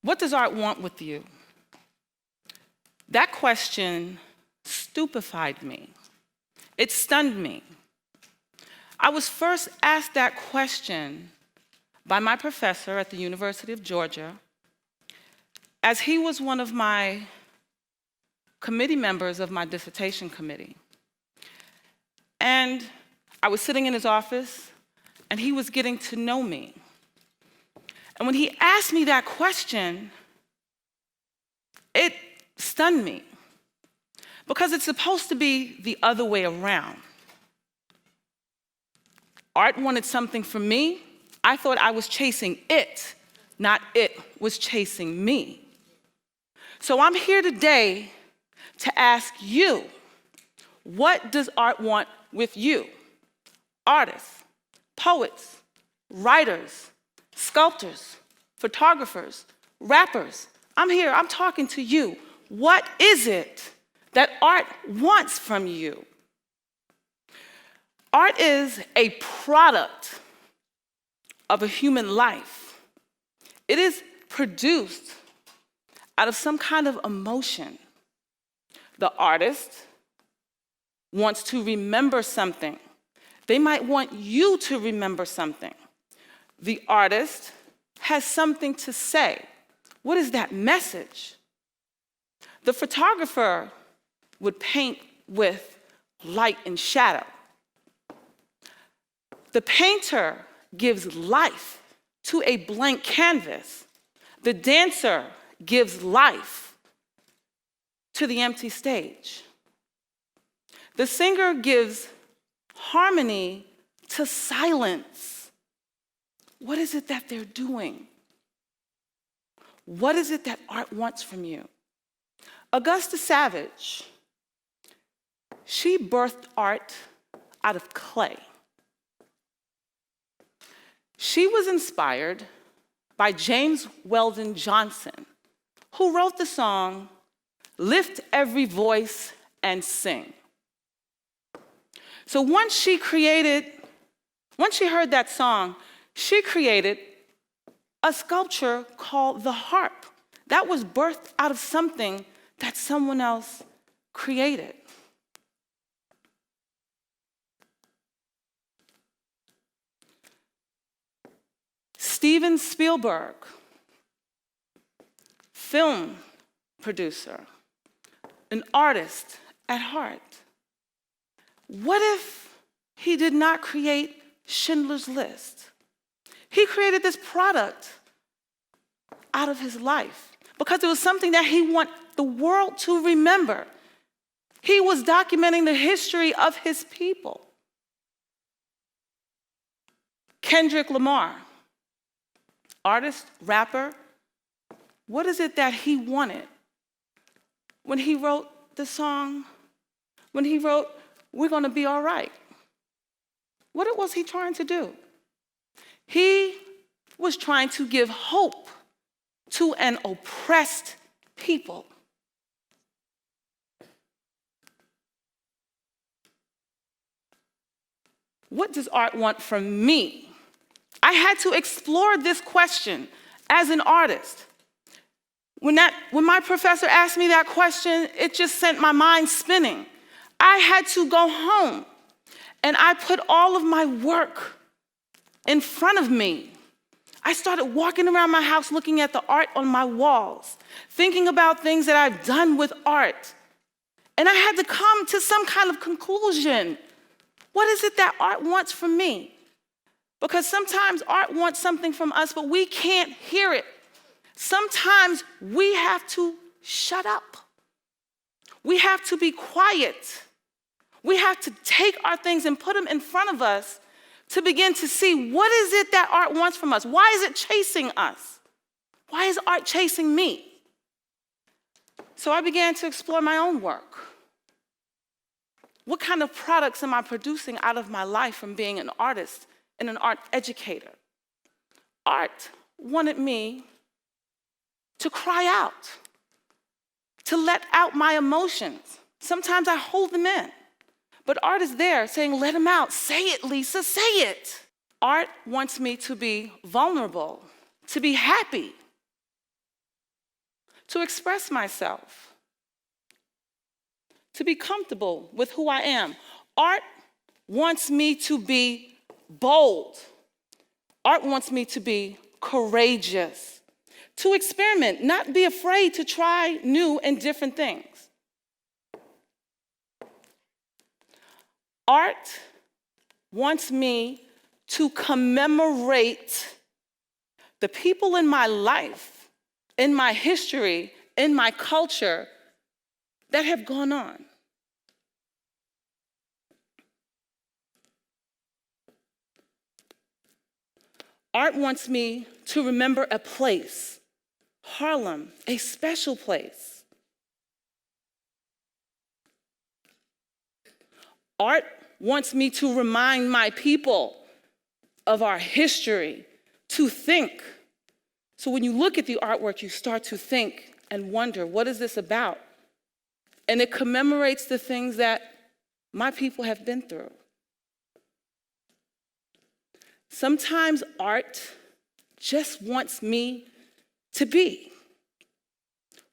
What does art want with you? That question stupefied me. It stunned me. I was first asked that question by my professor at the University of Georgia, as he was one of my committee members of my dissertation committee. And I was sitting in his office, and he was getting to know me. And when he asked me that question, it stunned me, because it's supposed to be the other way around. Art wanted something from me. I thought I was chasing it, not it was chasing me. So I'm here today to ask you, what does art want with you? Artists, poets, writers, sculptors, photographers, rappers. I'm here, I'm talking to you. What is it that art wants from you? Art is a product of a human life. It is produced out of some kind of emotion. The artist wants to remember something. They might want you to remember something. The artist has something to say. What is that message? The photographer would paint with light and shadow. The painter gives life to a blank canvas. The dancer gives life to the empty stage. The singer gives harmony to silence. What is it that they're doing? What is it that art wants from you? Augusta Savage, she birthed art out of clay. She was inspired by James Weldon Johnson, who wrote the song, "Lift Every Voice and Sing." So once she heard that song, she created a sculpture called the harp. That was birthed out of something that someone else created. Steven Spielberg, film producer, an artist at heart. What if he did not create Schindler's List? He created this product out of his life because it was something that he wanted the world to remember. He was documenting the history of his people. Kendrick Lamar, artist, rapper, what is it that he wanted when he wrote the song, when he wrote, "We're gonna be all right"? What was he trying to do? He was trying to give hope to an oppressed people. What does art want from me? I had to explore this question as an artist. When my professor asked me that question, it just sent my mind spinning. I had to go home, and I put all of my work in front of me. I started walking around my house looking at the art on my walls, thinking about things that I've done with art. And I had to come to some kind of conclusion. What is it that art wants from me? Because sometimes art wants something from us, but we can't hear it. Sometimes we have to shut up. We have to be quiet. We have to take our things and put them in front of us to begin to see, what is it that art wants from us? Why is it chasing us? Why is art chasing me? So I began to explore my own work. What kind of products am I producing out of my life from being an artist and an art educator? Art wanted me to cry out, to let out my emotions. Sometimes I hold them in. But art is there saying, let them out. Say it, Lisa, say it. Art wants me to be vulnerable, to be happy, to express myself, to be comfortable with who I am. Art wants me to be bold. Art wants me to be courageous, to experiment, not be afraid to try new and different things. Art wants me to commemorate the people in my life, in my history, in my culture that have gone on. Art wants me to remember a place, Harlem, a special place. Art wants me to remind my people of our history, to think. So when you look at the artwork, you start to think and wonder, what is this about? And it commemorates the things that my people have been through. Sometimes art just wants me to be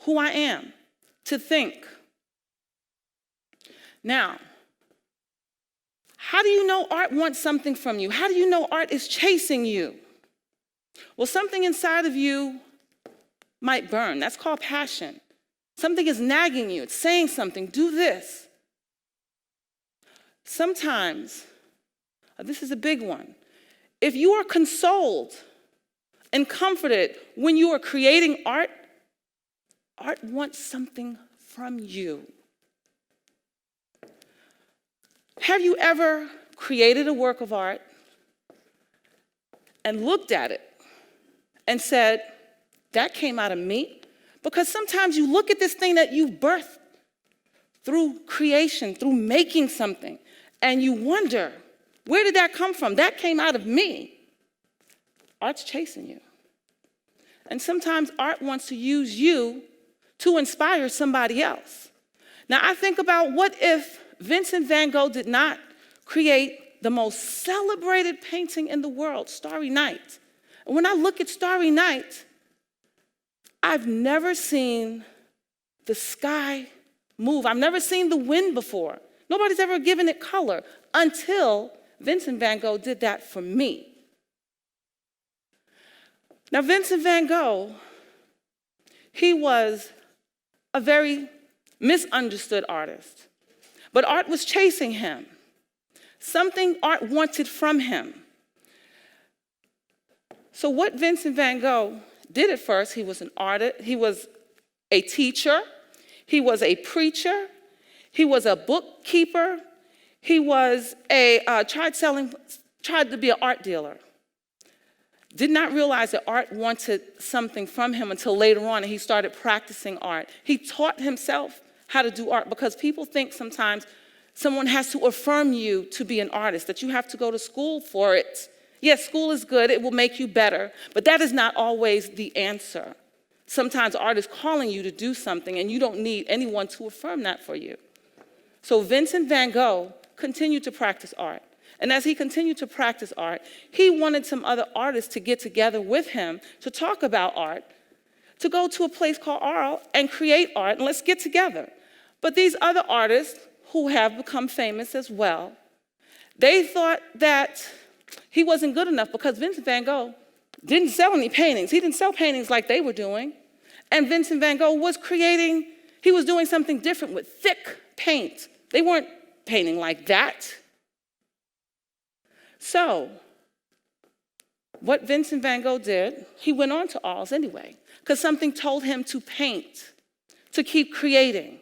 who I am, to think. Now, how do you know art wants something from you? How do you know art is chasing you? Well, something inside of you might burn. That's called passion. Something is nagging you. It's saying something. Do this. Sometimes, this is a big one. If you are consoled and comforted when you are creating art, art wants something from you. Have you ever created a work of art and looked at it and said, that came out of me? Because sometimes you look at this thing that you've birthed through creation, through making something, and you wonder, where did that come from? That came out of me. Art's chasing you. And sometimes art wants to use you to inspire somebody else. Now I think about, what if Vincent van Gogh did not create the most celebrated painting in the world, Starry Night? And when I look at Starry Night, I've never seen the sky move. I've never seen the wind before. Nobody's ever given it color until Vincent van Gogh did that for me. Now, Vincent van Gogh, he was a very misunderstood artist, but art was chasing him. Something art wanted from him. So what Vincent van Gogh did at first, he was an artist, he was a teacher, he was a preacher, he was a bookkeeper, he was tried to be an art dealer. Did not realize that art wanted something from him until later on, and he started practicing art. He taught himself how to do art, because people think sometimes someone has to affirm you to be an artist, that you have to go to school for it. Yes, school is good, it will make you better, but that is not always the answer. Sometimes art is calling you to do something, and you don't need anyone to affirm that for you. So Vincent van Gogh continued to practice art. And as he continued to practice art, he wanted some other artists to get together with him to talk about art, to go to a place called Arles and create art, and let's get together. But these other artists, who have become famous as well, they thought that he wasn't good enough, because Vincent van Gogh didn't sell any paintings. He didn't sell paintings like they were doing. And Vincent van Gogh was he was doing something different with thick paint. They weren't painting like that. So, what Vincent van Gogh did, he went on to Arles anyway, because something told him to paint, to keep creating.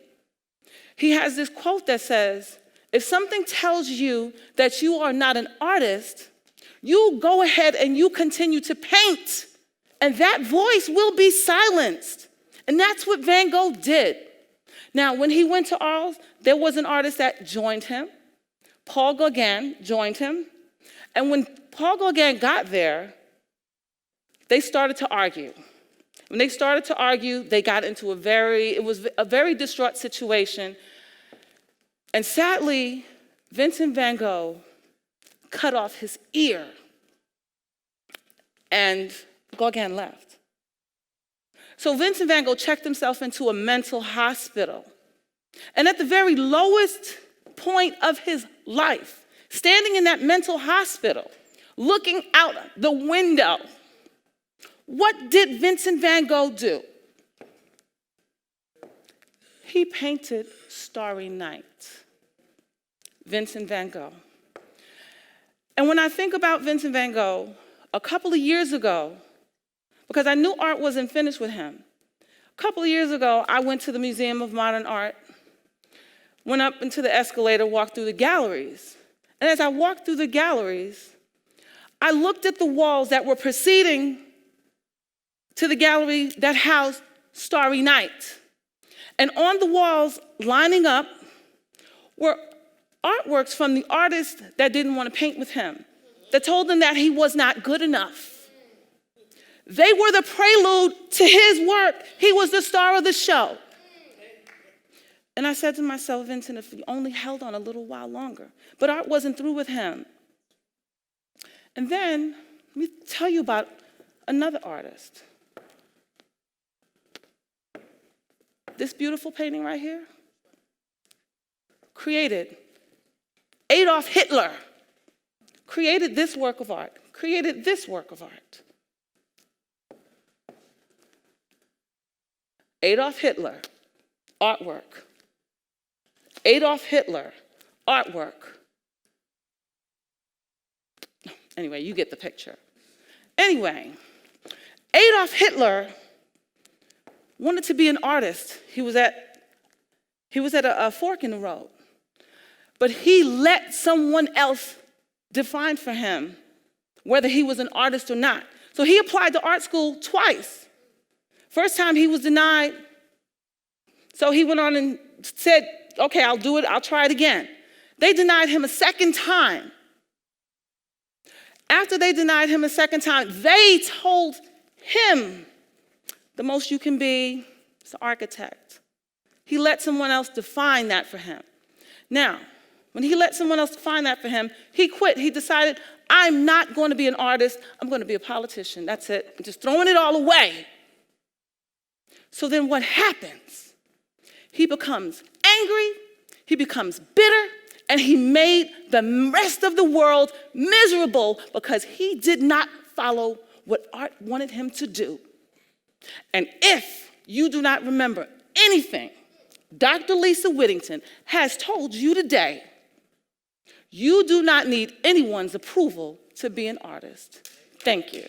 He has this quote that says, if something tells you that you are not an artist, you go ahead and you continue to paint, and that voice will be silenced. And that's what Van Gogh did. Now, when he went to Arles, there was an artist that joined him. Paul Gauguin joined him. And when Paul Gauguin got there, they started to argue. When they started to argue, they got into a very distraught situation. And sadly, Vincent van Gogh cut off his ear, and Gauguin left. So Vincent van Gogh checked himself into a mental hospital. And at the very lowest point of his life, standing in that mental hospital, looking out the window, what did Vincent van Gogh do? He painted Starry Night. Vincent van Gogh. And when I think about Vincent van Gogh, a couple of years ago, because I knew art wasn't finished with him, a couple of years ago, I went to the Museum of Modern Art, went up into the escalator, walked through the galleries. And as I walked through the galleries, I looked at the walls that were preceding to the gallery that housed Starry Night. And on the walls, lining up, were artworks from the artists that didn't want to paint with him, that told him that he was not good enough. They were the prelude to his work. He was the star of the show. And I said to myself, Vincent, if he only held on a little while longer. But art wasn't through with him. And then, let me tell you about another artist. This beautiful painting right here, created Adolf Hitler, created this work of art, created this work of art. Adolf Hitler, artwork. Adolf Hitler, artwork. Anyway, you get the picture. Anyway, Adolf Hitler wanted to be an artist. He was at a fork in the road. But he let someone else define for him whether he was an artist or not. So he applied to art school twice. First time he was denied. So he went on and said, okay, I'll do it, I'll try it again. They denied him a second time. After they denied him a second time, they told him, the most you can be is an architect. He let someone else define that for him. Now, when he let someone else define that for him, he quit. He decided, I'm not going to be an artist, I'm going to be a politician. That's it. I'm just throwing it all away. So then what happens? He becomes angry, he becomes bitter, and he made the rest of the world miserable because he did not follow what art wanted him to do. And if you do not remember anything Dr. Lisa Whittington has told you today, you do not need anyone's approval to be an artist. Thank you.